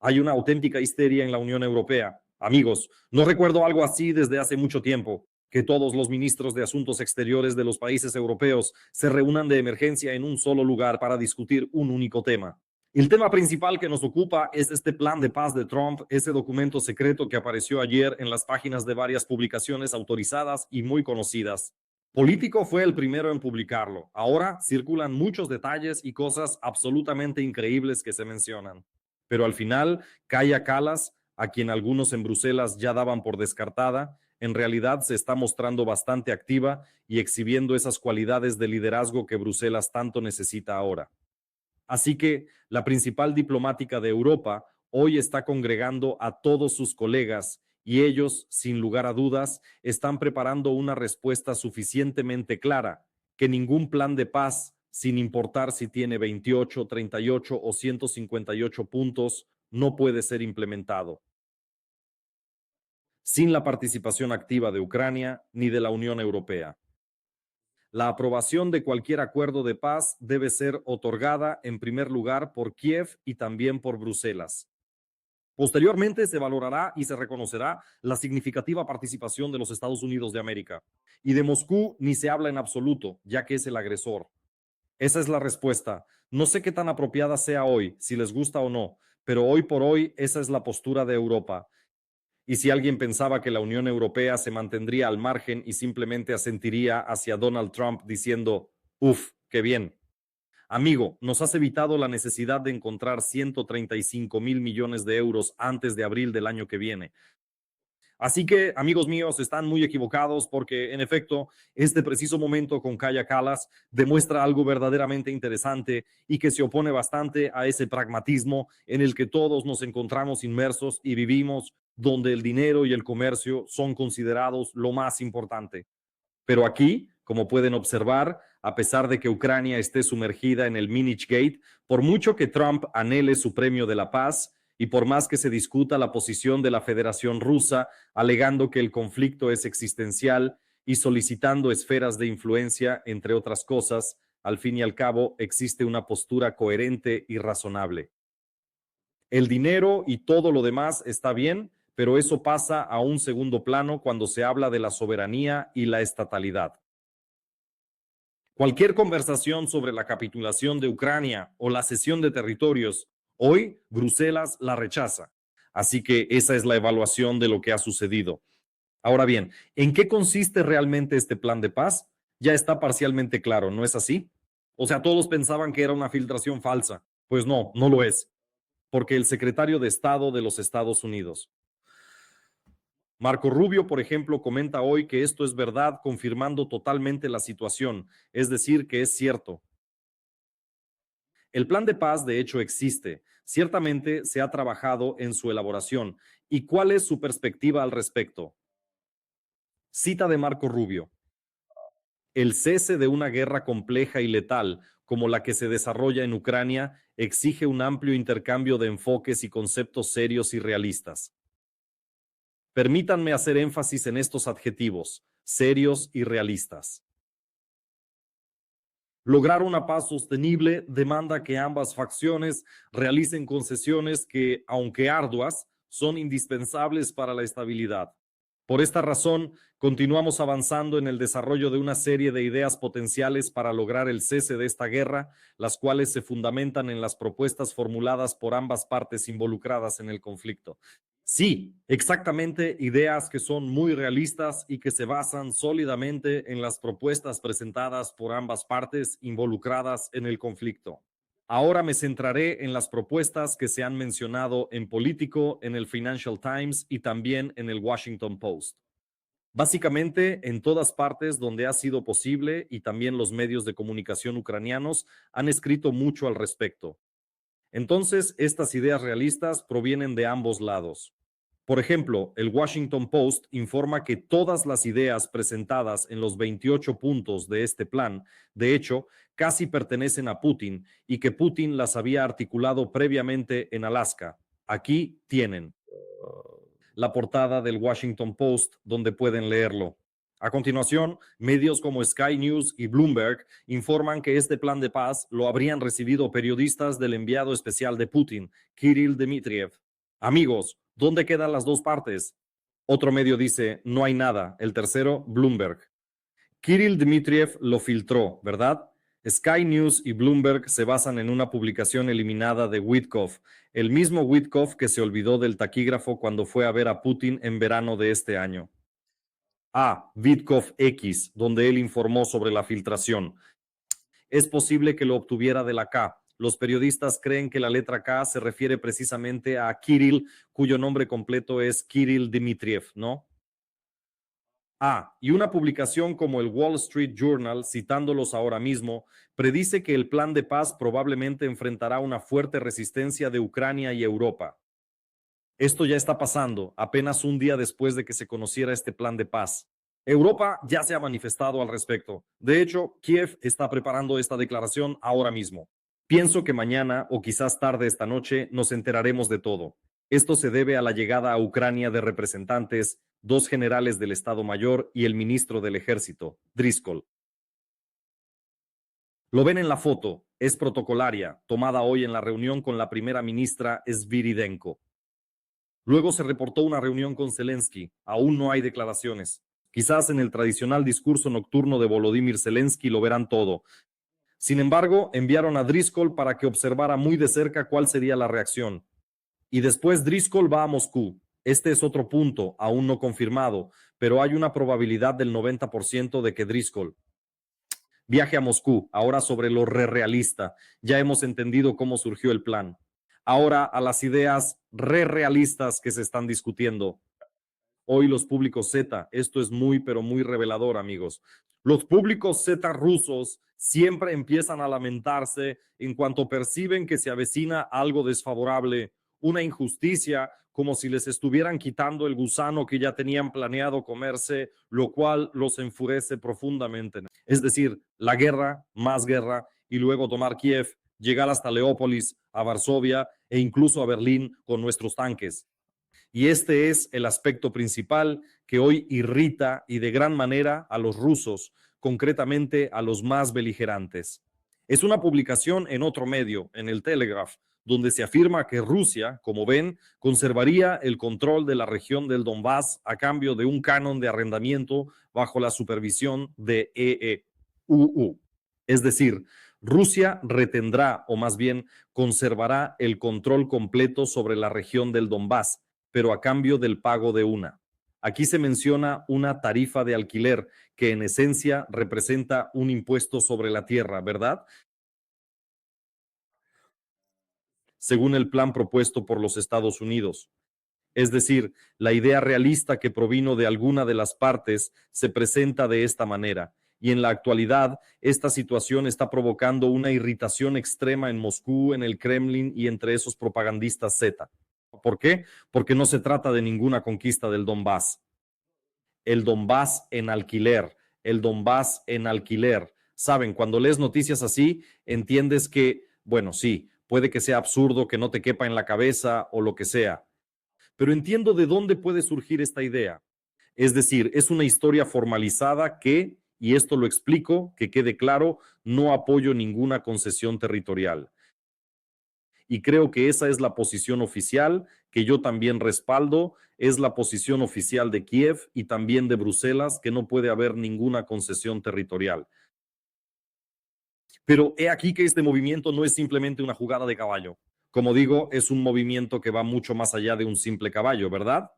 Hay una auténtica histeria en la Unión Europea. Amigos, no recuerdo algo así desde hace mucho tiempo, que todos los ministros de Asuntos Exteriores de los países europeos se reúnan de emergencia en un solo lugar para discutir un único tema. El tema principal que nos ocupa es este plan de paz de Trump, ese documento secreto que apareció ayer en las páginas de varias publicaciones autorizadas y muy conocidas. Político fue el primero en publicarlo. Ahora circulan muchos detalles y cosas absolutamente increíbles que se mencionan. Pero al final, Kaja Kallas, a quien algunos en Bruselas ya daban por descartada, en realidad se está mostrando bastante activa y exhibiendo esas cualidades de liderazgo que Bruselas tanto necesita ahora. Así que la principal diplomática de Europa hoy está congregando a todos sus colegas y ellos, sin lugar a dudas, están preparando una respuesta suficientemente clara, que ningún plan de paz, sin importar si tiene 28, 38 o 158 puntos, no puede ser implementado sin la participación activa de Ucrania ni de la Unión Europea. La aprobación de cualquier acuerdo de paz debe ser otorgada en primer lugar por Kiev y también por Bruselas. Posteriormente se valorará y se reconocerá la significativa participación de los Estados Unidos de América. Y de Moscú ni se habla en absoluto, ya que es el agresor. Esa es la respuesta. No sé qué tan apropiada sea hoy, si les gusta o no, pero hoy por hoy esa es la postura de Europa. Y si alguien pensaba que la Unión Europea se mantendría al margen y simplemente asentiría hacia Donald Trump diciendo, uff, qué bien. Amigo, nos has evitado la necesidad de encontrar 135 mil millones de euros antes de abril del año que viene. Así que, amigos míos, están muy equivocados porque, en efecto, este preciso momento con Kaja Kallas demuestra algo verdaderamente interesante y que se opone bastante a ese pragmatismo en el que todos nos encontramos inmersos y vivimos, donde el dinero y el comercio son considerados lo más importante. Pero aquí, como pueden observar, a pesar de que Ucrania esté sumergida en el Minich-Gate, por mucho que Trump anhele su premio de la paz, y por más que se discuta la posición de la Federación Rusa, alegando que el conflicto es existencial y solicitando esferas de influencia, entre otras cosas, al fin y al cabo existe una postura coherente y razonable. El dinero y todo lo demás está bien, pero eso pasa a un segundo plano cuando se habla de la soberanía y la estatalidad. Cualquier conversación sobre la capitulación de Ucrania o la cesión de territorios, hoy Bruselas la rechaza. Así que esa es la evaluación de lo que ha sucedido. Ahora bien, ¿en qué consiste realmente este plan de paz? Ya está parcialmente claro, ¿no es así? O sea, todos pensaban que era una filtración falsa. Pues no, no lo es, porque el secretario de Estado de los Estados Unidos, Marco Rubio, por ejemplo, comenta hoy que esto es verdad, confirmando totalmente la situación, es decir, que es cierto. El plan de paz, de hecho, existe. Ciertamente se ha trabajado en su elaboración. ¿Y cuál es su perspectiva al respecto? Cita de Marco Rubio. El cese de una guerra compleja y letal como la que se desarrolla en Ucrania exige un amplio intercambio de enfoques y conceptos serios y realistas. Permítanme hacer énfasis en estos adjetivos, serios y realistas. Lograr una paz sostenible demanda que ambas facciones realicen concesiones que, aunque arduas, son indispensables para la estabilidad. Por esta razón, continuamos avanzando en el desarrollo de una serie de ideas potenciales para lograr el cese de esta guerra, las cuales se fundamentan en las propuestas formuladas por ambas partes involucradas en el conflicto. Sí, exactamente, ideas que son muy realistas y que se basan sólidamente en las propuestas presentadas por ambas partes involucradas en el conflicto. Ahora me centraré en las propuestas que se han mencionado en Político, en el Financial Times y también en el Washington Post. Básicamente, en todas partes donde ha sido posible y también los medios de comunicación ucranianos han escrito mucho al respecto. Entonces, estas ideas realistas provienen de ambos lados. Por ejemplo, el Washington Post informa que todas las ideas presentadas en los 28 puntos de este plan, de hecho, casi pertenecen a Putin y que Putin las había articulado previamente en Alaska. Aquí tienen la portada del Washington Post, donde pueden leerlo. A continuación, medios como Sky News y Bloomberg informan que este plan de paz lo habrían recibido periodistas del enviado especial de Putin, Kirill Dmitriev. Amigos, ¿dónde quedan las dos partes? Otro medio dice, no hay nada. El tercero, Bloomberg. Kirill Dmitriev lo filtró, ¿verdad? Sky News y Bloomberg se basan en una publicación eliminada de Witkoff, el mismo Witkoff que se olvidó del taquígrafo cuando fue a ver a Putin en verano de este año. Witkoff X, donde él informó sobre la filtración. Es posible que lo obtuviera de la K. Los periodistas creen que la letra K se refiere precisamente a Kirill, cuyo nombre completo es Kirill Dmitriev, ¿no? Y una publicación como el Wall Street Journal, citándolos ahora mismo, predice que el plan de paz probablemente enfrentará una fuerte resistencia de Ucrania y Europa. Esto ya está pasando, apenas un día después de que se conociera este plan de paz. Europa ya se ha manifestado al respecto. De hecho, Kiev está preparando esta declaración ahora mismo. Pienso que mañana o quizás tarde esta noche nos enteraremos de todo. Esto se debe a la llegada a Ucrania de representantes, dos generales del Estado Mayor y el ministro del Ejército, Driscoll. Lo ven en la foto, es protocolaria, tomada hoy en la reunión con la primera ministra Sviridenko. Luego se reportó una reunión con Zelensky, aún no hay declaraciones. Quizás en el tradicional discurso nocturno de Volodymyr Zelensky lo verán todo. Sin embargo, enviaron a Driscoll para que observara muy de cerca cuál sería la reacción. Y después Driscoll va a Moscú. Este es otro punto, aún no confirmado, pero hay una probabilidad del 90% de que Driscoll viaje a Moscú. Ahora sobre lo realista. Ya hemos entendido cómo surgió el plan. Ahora a las ideas realistas que se están discutiendo. Hoy los públicos Z, esto es muy, pero muy revelador, amigos. Los públicos Z rusos siempre empiezan a lamentarse en cuanto perciben que se avecina algo desfavorable, una injusticia, como si les estuvieran quitando el gusano que ya tenían planeado comerse, lo cual los enfurece profundamente. Es decir, la guerra, más guerra, y luego tomar Kiev, llegar hasta Leópolis, a Varsovia e incluso a Berlín con nuestros tanques. Y este es el aspecto principal que hoy irrita y de gran manera a los rusos, concretamente a los más beligerantes. Es una publicación en otro medio, en el Telegraph, donde se afirma que Rusia, como ven, conservaría el control de la región del Donbass a cambio de un canon de arrendamiento bajo la supervisión de EEUU. Es decir, Rusia retendrá, o más bien conservará el control completo sobre la región del Donbass, pero a cambio del pago de una. Aquí se menciona una tarifa de alquiler que en esencia representa un impuesto sobre la tierra, ¿verdad? Según el plan propuesto por los Estados Unidos. Es decir, la idea realista que provino de alguna de las partes se presenta de esta manera. Y en la actualidad, esta situación está provocando una irritación extrema en Moscú, en el Kremlin y entre esos propagandistas Z. ¿Por qué? Porque no se trata de ninguna conquista del Donbass. El Donbass en alquiler, el Donbass en alquiler. Saben, cuando lees noticias así, entiendes que, bueno, sí, puede que sea absurdo, que no te quepa en la cabeza o lo que sea, pero entiendo de dónde puede surgir esta idea. Es decir, es una historia formalizada que, y esto lo explico, que quede claro, no apoyo ninguna concesión territorial. Y creo que esa es la posición oficial, que yo también respaldo, es la posición oficial de Kiev y también de Bruselas, que no puede haber ninguna concesión territorial. Pero he aquí que este movimiento no es simplemente una jugada de caballo. Como digo, es un movimiento que va mucho más allá de un simple caballo, ¿verdad?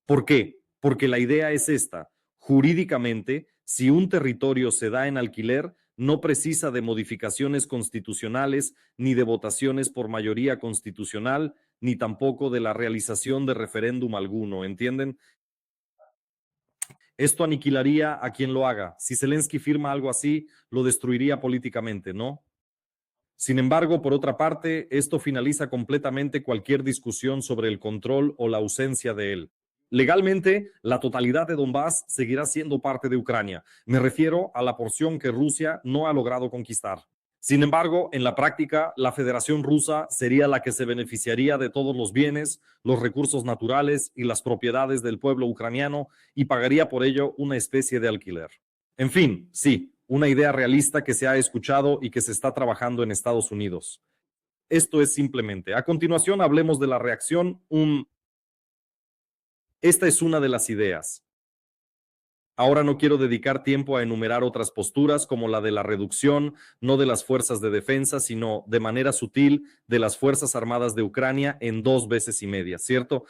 ¿Por qué? Porque la idea es esta. Jurídicamente, si un territorio se da en alquiler, no precisa de modificaciones constitucionales ni de votaciones por mayoría constitucional, ni tampoco de la realización de referéndum alguno, ¿entienden? Esto aniquilaría a quien lo haga. Si Zelensky firma algo así, lo destruiría políticamente, ¿no? Sin embargo, por otra parte, esto finaliza completamente cualquier discusión sobre el control o la ausencia de él. Legalmente, la totalidad de Donbass seguirá siendo parte de Ucrania. Me refiero a la porción que Rusia no ha logrado conquistar. Sin embargo, en la práctica, la Federación Rusa sería la que se beneficiaría de todos los bienes, los recursos naturales y las propiedades del pueblo ucraniano y pagaría por ello una especie de alquiler. En fin, sí, una idea realista que se ha escuchado y que se está trabajando en Estados Unidos. Esto es simplemente. A continuación, hablemos de la reacción. Esta es una de las ideas. Ahora no quiero dedicar tiempo a enumerar otras posturas como la de la reducción, no de las fuerzas de defensa, sino de manera sutil de las Fuerzas Armadas de Ucrania en 2,5 veces, ¿cierto?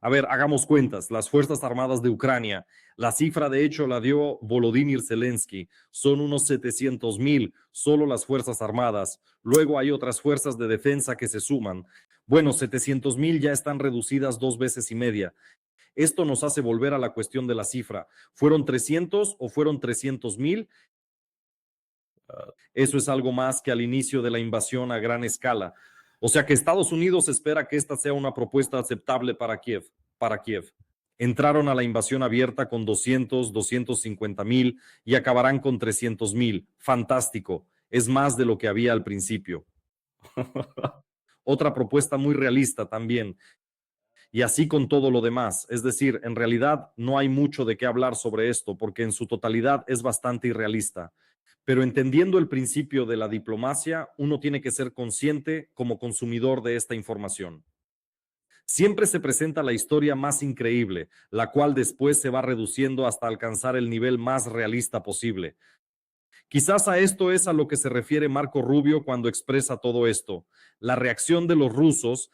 A ver, hagamos cuentas. Las Fuerzas Armadas de Ucrania, la cifra de hecho la dio Volodymyr Zelensky, son unos 700,000, solo las Fuerzas Armadas. Luego hay otras fuerzas de defensa que se suman. Bueno, 700,000 ya están reducidas 2,5 veces. Esto nos hace volver a la cuestión de la cifra. ¿Fueron 300 o fueron 300,000? Eso es algo más que al inicio de la invasión a gran escala. O sea que Estados Unidos espera que esta sea una propuesta aceptable para Kiev. Entraron a la invasión abierta con 200, 250,000 y acabarán con 300,000. Fantástico. Es más de lo que había al principio. Otra propuesta muy realista también. Y así con todo lo demás. Es decir, en realidad no hay mucho de qué hablar sobre esto porque en su totalidad es bastante irrealista. Pero entendiendo el principio de la diplomacia, uno tiene que ser consciente como consumidor de esta información. Siempre se presenta la historia más increíble, la cual después se va reduciendo hasta alcanzar el nivel más realista posible. Quizás a esto es a lo que se refiere Marco Rubio cuando expresa todo esto. La reacción de los rusos,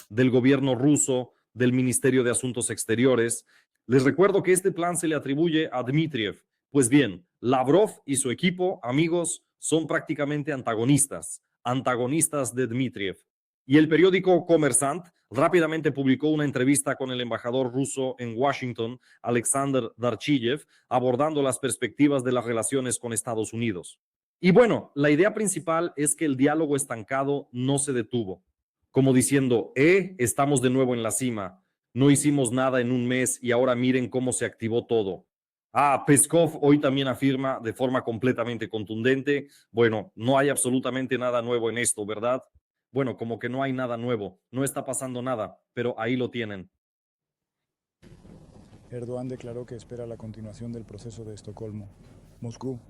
del gobierno ruso, del Ministerio de Asuntos Exteriores. Les recuerdo que este plan se le atribuye a Dmitriev. Pues bien, Lavrov y su equipo, amigos, son prácticamente antagonistas de Dmitriev. Y el periódico Kommersant rápidamente publicó una entrevista con el embajador ruso en Washington, Alexander Darchiyev, abordando las perspectivas de las relaciones con Estados Unidos. Y bueno, la idea principal es que el diálogo estancado no se detuvo, como diciendo, estamos de nuevo en la cima, no hicimos nada en un mes y ahora miren cómo se activó todo. Peskov hoy también afirma de forma completamente contundente, bueno, no hay absolutamente nada nuevo en esto, ¿verdad? Bueno, como que no hay nada nuevo, no está pasando nada, pero ahí lo tienen. Erdogan declaró que espera la continuación del proceso de Estocolmo. Moscú,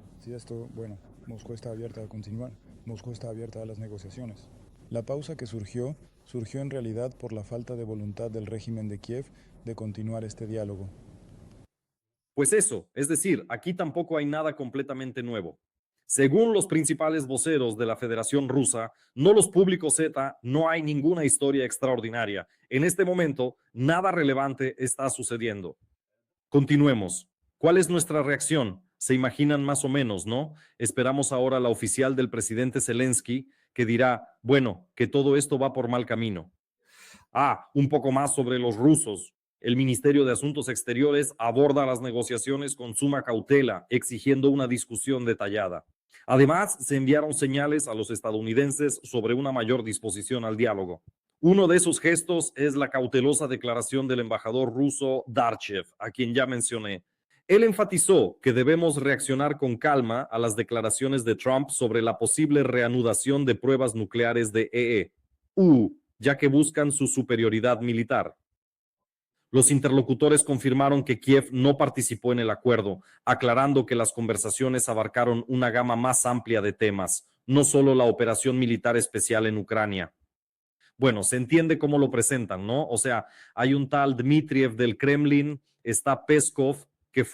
Moscú está abierta a continuar, Moscú está abierta a las negociaciones. La pausa que surgió en realidad por la falta de voluntad del régimen de Kiev de continuar este diálogo. Pues eso, es decir, aquí tampoco hay nada completamente nuevo. Según los principales voceros de la Federación Rusa, no los públicos Z, no hay ninguna historia extraordinaria. En este momento, nada relevante está sucediendo. Continuemos. ¿Cuál es nuestra reacción? Se imaginan más o menos, ¿no? Esperamos ahora la oficial del presidente Zelensky que dirá, bueno, que todo esto va por mal camino. Un poco más sobre los rusos. El Ministerio de Asuntos Exteriores aborda las negociaciones con suma cautela, exigiendo una discusión detallada. Además, se enviaron señales a los estadounidenses sobre una mayor disposición al diálogo. Uno de esos gestos es la cautelosa declaración del embajador ruso Darchev, a quien ya mencioné. Él enfatizó que debemos reaccionar con calma a las declaraciones de Trump sobre la posible reanudación de pruebas nucleares de ya que buscan su superioridad militar. Los interlocutores confirmaron que Kiev no participó en el acuerdo, aclarando que las conversaciones abarcaron una gama más amplia de temas, no solo la operación militar especial en Ucrania. Bueno, se entiende cómo lo presentan, ¿no? O sea, hay un tal Dmitriev del Kremlin, está Peskov, que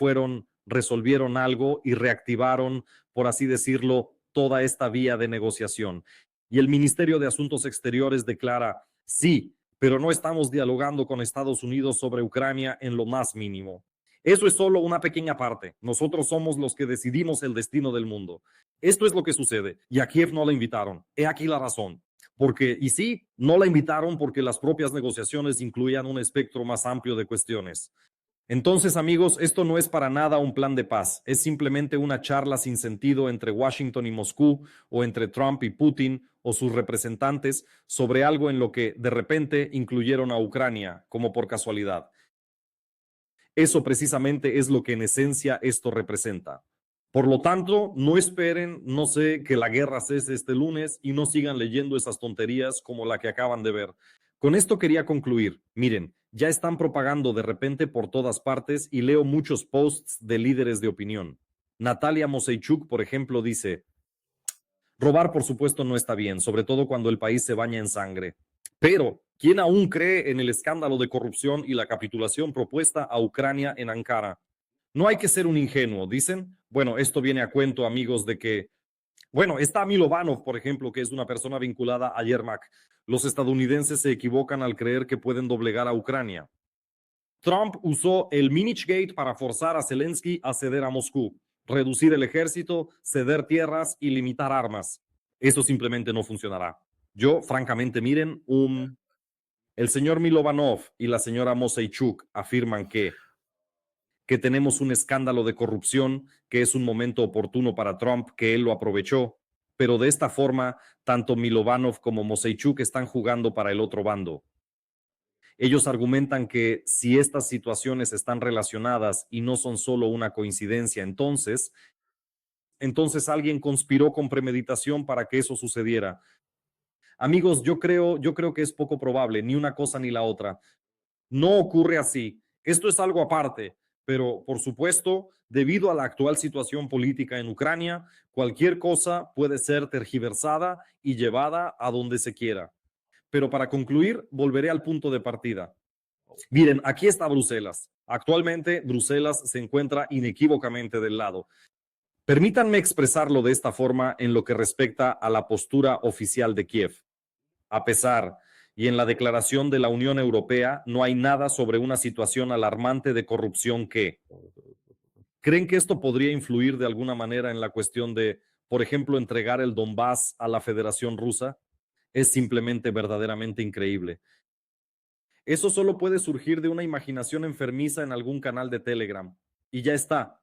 resolvieron algo y reactivaron, por así decirlo, toda esta vía de negociación. Y el Ministerio de Asuntos Exteriores declara, sí, pero no estamos dialogando con Estados Unidos sobre Ucrania en lo más mínimo. Eso es solo una pequeña parte. Nosotros somos los que decidimos el destino del mundo. Esto es lo que sucede. Y a Kiev no la invitaron. He aquí la razón. Y sí, no la invitaron porque las propias negociaciones incluían un espectro más amplio de cuestiones. Entonces, amigos, esto no es para nada un plan de paz, es simplemente una charla sin sentido entre Washington y Moscú o entre Trump y Putin o sus representantes sobre algo en lo que de repente incluyeron a Ucrania como por casualidad. Eso precisamente es lo que en esencia esto representa. Por lo tanto, no esperen, no sé, que la guerra cese este lunes y no sigan leyendo esas tonterías como la que acaban de ver. Con esto quería concluir. Miren, ya están propagando de repente por todas partes y leo muchos posts de líderes de opinión. Natalia Moseichuk, por ejemplo, dice, Robar, por supuesto, no está bien, sobre todo cuando el país se baña en sangre. Pero, ¿quién aún cree en el escándalo de corrupción y la capitulación propuesta a Ucrania en Ankara? No hay que ser un ingenuo, dicen. Bueno, esto viene a cuento, amigos, de que, bueno, está Milovanov, por ejemplo, que es una persona vinculada a Yermak. Los estadounidenses se equivocan al creer que pueden doblegar a Ucrania. Trump usó el Minichgate para forzar a Zelensky a ceder a Moscú, reducir el ejército, ceder tierras y limitar armas. Eso simplemente no funcionará. Yo, francamente, miren, el señor Milovanov y la señora Moseichuk afirman que tenemos un escándalo de corrupción, que es un momento oportuno para Trump, que él lo aprovechó, pero de esta forma, tanto Milovanov como Moseichuk están jugando para el otro bando. Ellos argumentan que si estas situaciones están relacionadas y no son solo una coincidencia, entonces alguien conspiró con premeditación para que eso sucediera. Amigos, yo creo que es poco probable, ni una cosa ni la otra. No ocurre así. Esto es algo aparte, pero por supuesto, debido a la actual situación política en Ucrania, cualquier cosa puede ser tergiversada y llevada a donde se quiera. Pero para concluir, volveré al punto de partida. Miren, aquí está Bruselas. Actualmente, Bruselas se encuentra inequívocamente del lado. Permítanme expresarlo de esta forma en lo que respecta a la postura oficial de Kiev. A pesar y en la declaración de la Unión Europea no hay nada sobre una situación alarmante de corrupción que... ¿Creen que esto podría influir de alguna manera en la cuestión de, por ejemplo, entregar el Donbass a la Federación Rusa? Es simplemente verdaderamente increíble. Eso solo puede surgir de una imaginación enfermiza en algún canal de Telegram. Y ya está.